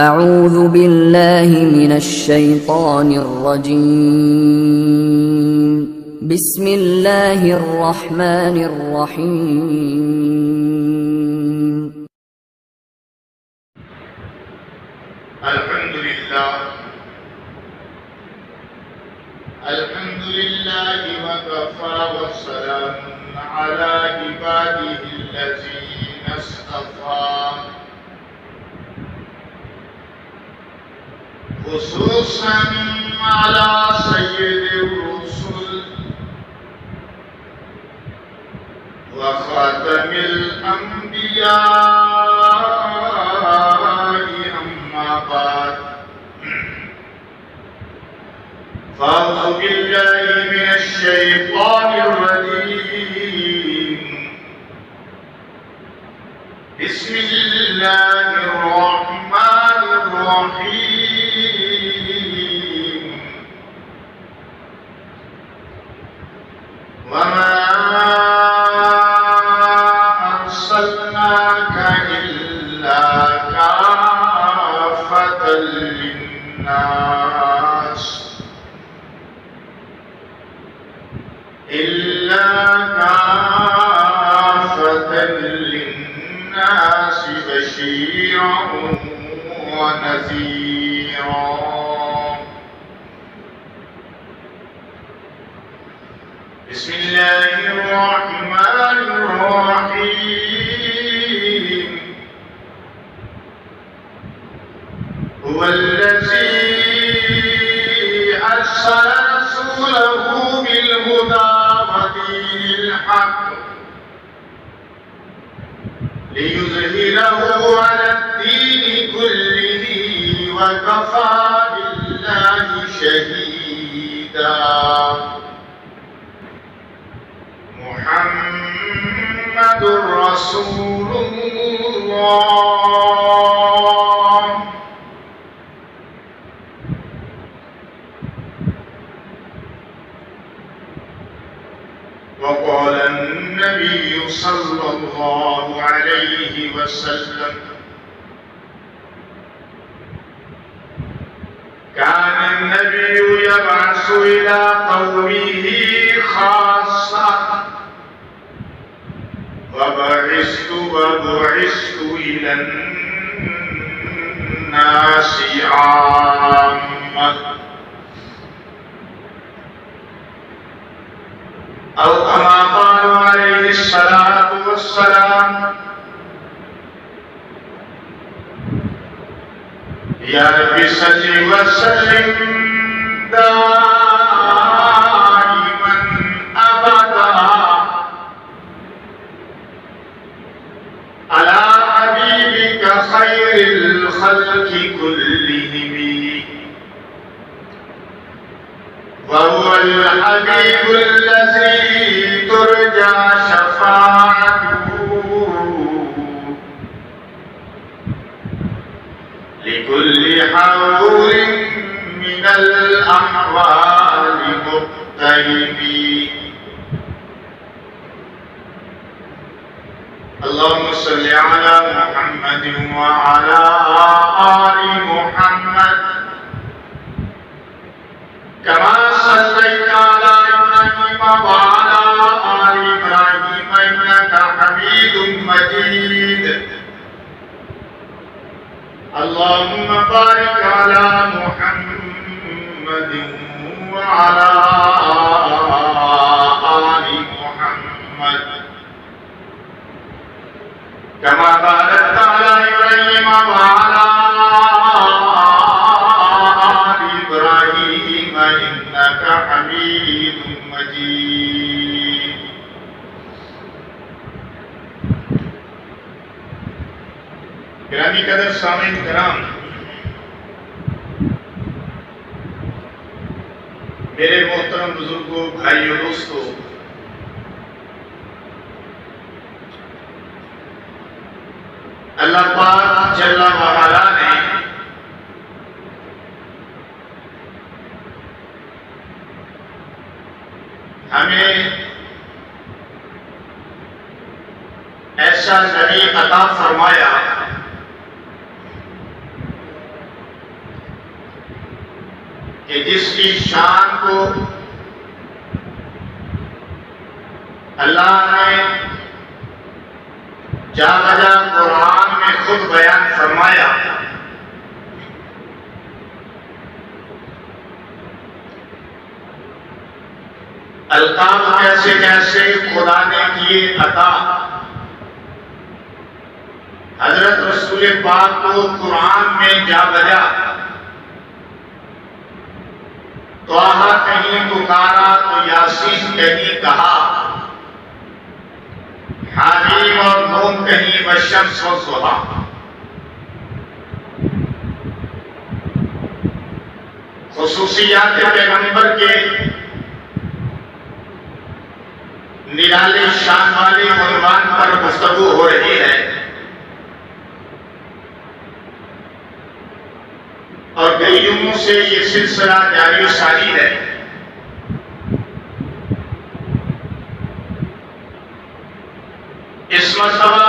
اعوذ باللہ من الشیطان الرجیم بسم اللہ الرحمن الرحیم الحمدللہ وکفا والسلام علی عبادہ الذین اصطفیٰ خصوصاً علی سید الرسل وخاتم الانبیاء اما بعد فاعوذ باللہ من الشیطان الرجیم بسم اللہ الرحمن الرحیم وما أرسلناك إلا كافة للناس بشيرا ونذيرا بسم الله الرحمن الرحيم هو الذي أرسل رسوله بالهدى ودين الحق ليظهره على الدين كله وكفى بالله شهيدا محمد رسول الله وقال النبي صلى الله عليه وسلم كان النبي يبعث إلى قومه خاصة وبعثت إلى الناس عامة أو كما قالوا عليه الصلاة والسلام يا رب صل وسلم دائما أبدا على حبيبك خير الخلق كلهم وهو الحبيب الذي ترجى شفاعته لكل حول من الأحوال مقترب اللهم صل على محمد وعلى آل محمد كما صليت على إبراهيم وعلى آل إبراهيم إنك حميد مجيد اللهم بارك على محمد وعلى آل محمد كما باركت على إبراهيم وعلى إنك حميد مجيد گرامی قدر سامعین کرام، میرے محترم بزرگوں، بھائیوں، دوستوں، اللہ پاک جل وعلا نے ہمیں ایسا نبی عطا فرمایا کہ جس کی شان کو اللہ نے جا بجا قرآن میں خود بیان فرمایا، القاب کیسے کیسے خدا نے کیے عطا، حضرت رسول پاک کو قرآن میں جا بجا طٰہٰ کہیں پکارا تو یاسین کہیں کہا، حامیم اور نون کہیں والشمس والضحیٰ۔ خصوصیات پیغمبر کے نرالے شان والے عنوان پر گفتگو ہو رہی ہے، اور کئیوں سے یہ سلسلہ جاری و ساری ہے۔ اس مرتبہ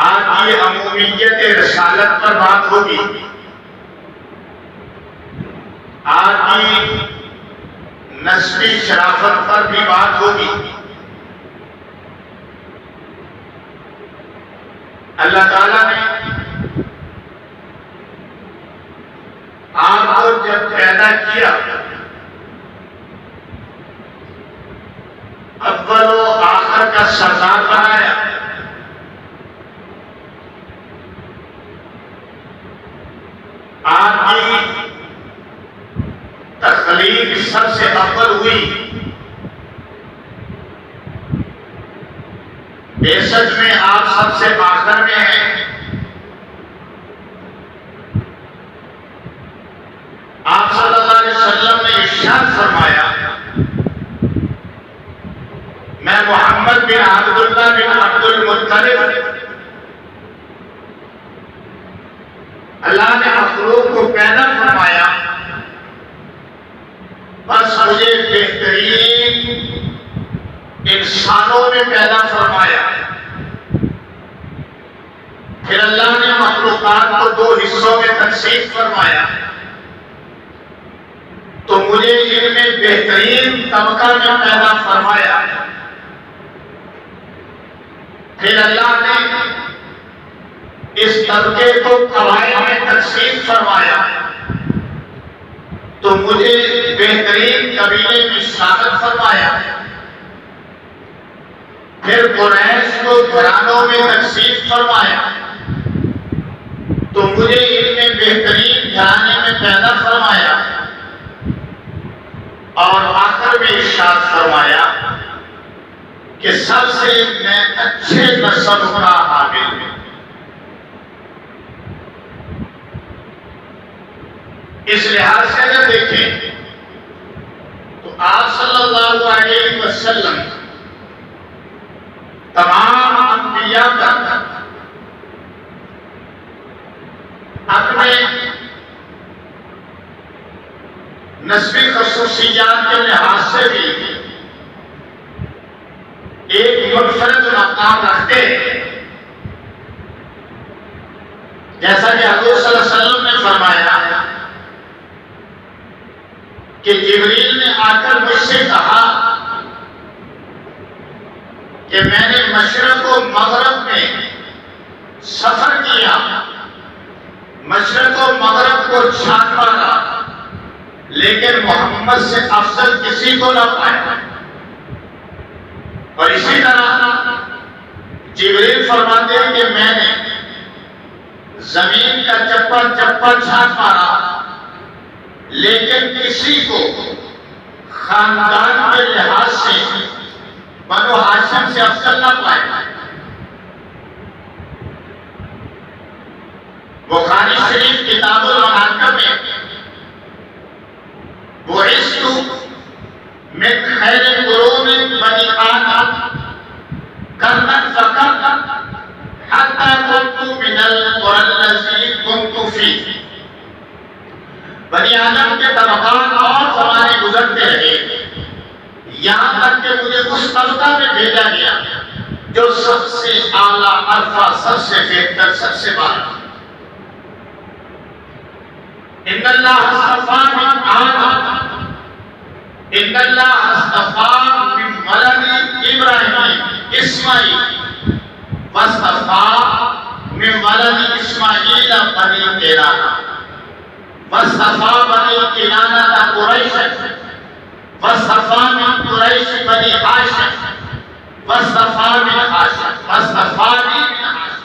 آج یہ عمومیت رسالت پر بات ہوگی، آج کی نسبی شرافت پر بھی بات ہوگی۔ اللہ تعالیٰ نے آپ کو جب پیدا کیا، اول و آخر کا سردار بنایا، آپ کی تخلیق سب سے اول ہوئی، بعثت میں آپ سب سے آخر میں ہیں۔ آپ صلی اللہ علیہ وسلم نے ارشاد فرمایا، میں محمد بن عبداللہ بن عبد المطلب، اللہ نے مخلوق کو پیدا فرمایا، بس مجھے بہترین انسانوں میں پیدا فرمایا۔ پھر اللہ نے مخلوقات کو دو حصوں میں تقسیم فرمایا، تو مجھے ان میں بہترین طبقہ میں پیدا فرمایا۔ پھر اللہ نے اس طبقے کو قبائل میں تقسیم فرمایا، تو مجھے بہترین قبیلے میں شامل فرمایا۔ پھر قریش کو گھرانوں میں تقسیم فرمایا، تو مجھے ان میں بہترین گھرانے میں پیدا فرمایا، اور آخر میں ارشاد فرمایا کہ سب سے میں اچھے نسل کا حامل ہوں۔ اس لحاظ سے اگر دیکھیں تو آپ صلی اللہ علیہ وسلم تمام انبیاء کا اپنے نسبی خصوصیات کے لحاظ سے بھی ایک منفرد مقام رکھتے ہیں، جیسا کہ حضور صلی اللہ علیہ وسلم نے فرمایا کہ جبریل نے آ کر مجھ سے کہا کہ میں نے مشرق و مغرب میں سفر کیا، مشرق و مغرب کو چھان مارا، لیکن محمد سے افضل کسی کو نہ پایا۔ اور اسی طرح جبریل فرماتے ہیں کہ میں نے زمین کا چپا چپا چھان مارا، لیکن کسی کو خاندان کے لحاظ سے بنو ہاشم سے افضل نہ پائے۔ بخاری شریف کتاب المناقب میں بعثت من خیر قرون بنی آدم قرنا فقرنا حتی كنت من القرى الذي كنت فيه۔ بنی آدم کے طبقات اور زمانے گزرتے رہے، یہاں تک کہ مجھے اس طبقہ میں بھیجا گیا جو سب سے اعلیٰ، عرفہ، سب سے بہتر، سب سے بارہ۔ ان اللہ اصطفیٰ من آدم ان اللہ اصطفیٰ من ولد ابراہیم اسماعیل واصطفیٰ من ولد اسماعیل بنی کینانہ واصطفیٰ بنی کینانہ قریش واصطفیٰ من قریش بنی ہاشم واصطفیٰ من ہاشم واصطفیٰ من ہاشم۔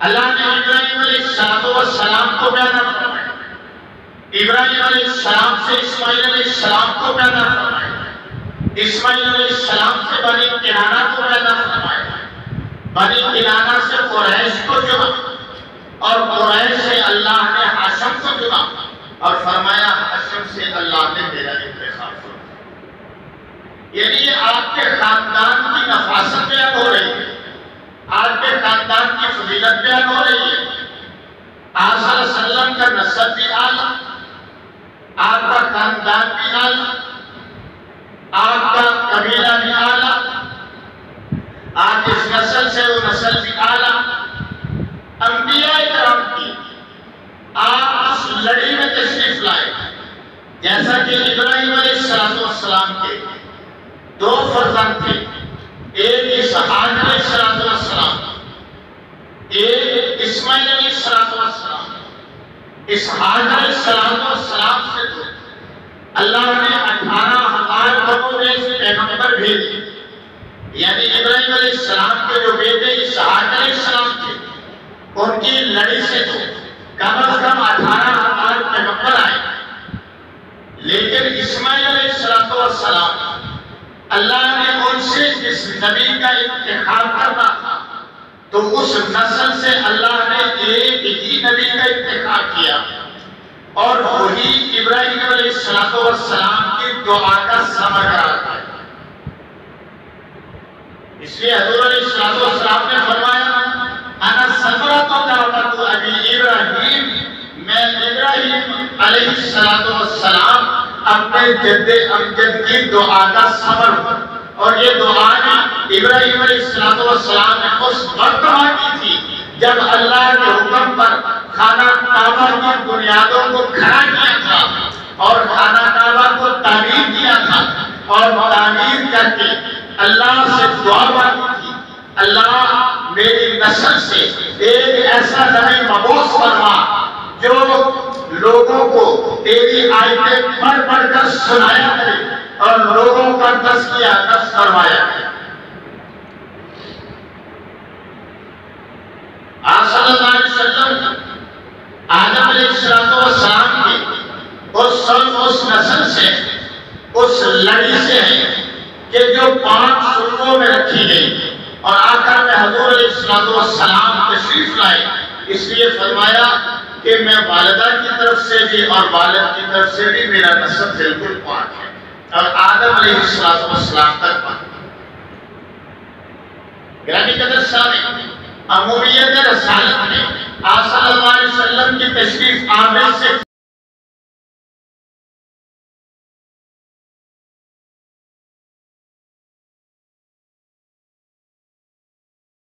اللہ نے ابراہیم علیہ السلام کو پیدا فرمایا، ابراہیم علیہ السلام سے اسماعیل علیہ السلام کو پیدا فرمایا، اسماعیل علیہ السلام سے بنی کنانہ کو پیدا فرمایا، بنی کنانہ سے قریش کو چنا اور قریش سے اللہ نے ہاشم کو چنا اور فرمایا ہاشم سے اللہ نے میرا انتخاب فرمایا۔ یعنی یہ آپ کے خاندان کی نفاست بیان ہو رہی ہے، آپ کے خاندان کی فضیلت بیان ہو رہی ہے۔ آپ صلی اللہ علیہ وسلم کا نسب بھی اعلیٰ، آپ کا خاندان بھی اعلیٰ، آپ کا قبیلہ بھی اعلیٰ، آپ اس نسل سے وہ نسل بھی اعلیٰ۔ انبیاء کرام کی آپ اس لڑی میں تشریف لائے، جیسا کہ ابراہیم علیہ السلام کے دو فرزند تھے، ایک اسحاق علیہ السلام، ایک اسماعیل علیہ السلام۔ اسحاق علیہ السلام سے تو اللہ نے 18,000 کموبیش پیغمبر بھیجے، یعنی ابراہیم علیہ السلام کے جو بیٹے اسحاق علیہ السلام تھے ان کی لڑی سے تو کم از کم 18,000 پیغمبر آئے، لیکن اسماعیل علیہ السلام اللہ نے ان سے جس نبی کا انتخاب کرنا تھا تو اس نسل سے اللہ نے ایک ہی نبی کا انتخاب کیا اور وہی ابراہیم علیہ السلام کی دعا کا ثمر قرار دیا۔ اس لیے حضور علیہ السلام نے فرمایا انا ثمرۃ دعوۃ ابی ابراہیم، میں ابراہیم علیہ السلام اپنے جد امجد کی دعا کا ثمر ہوں، اور یہ دعا بھی ابراہیم علیہ السلام نے اس وقت مانگی تھی جب اللہ کے حکم پر خانہ کعبہ کی بنیادوں کو کھڑا کیا تھا اور خانہ کعبہ کو تعمیر کیا تھا، اور تعمیر کر کے اللہ سے دعا مانگی تھی، اللہ میری نسل سے ایک ایسا نبی مبعوث فرما جو لوگوں کو تیری آیتیں پڑھ پڑھ کر سنایا کرے اور لوگوں کا تزکیہ نفس فرمایا کرے۔ آپ صلی اللہ علیہ وسلم آدم علیہ السلام کی اس نسل سے، اس لڑی سے ہے کہ جو 5 سلموں میں رکھی گئی، اور آخر میں حضور علیہ السلام تشریف لائے، اس لیے فرمایا کہ میں والدہ کی طرف سے بھی اور والد کی طرف سے بھی میرا نسب بالکل پاک ہے، اور آدم علیہ السلام تک پاک۔ گرامی قدر سامعین، عمومیت رسالت میں آپ صلی اللہ علیہ وسلم کی تشریف آوری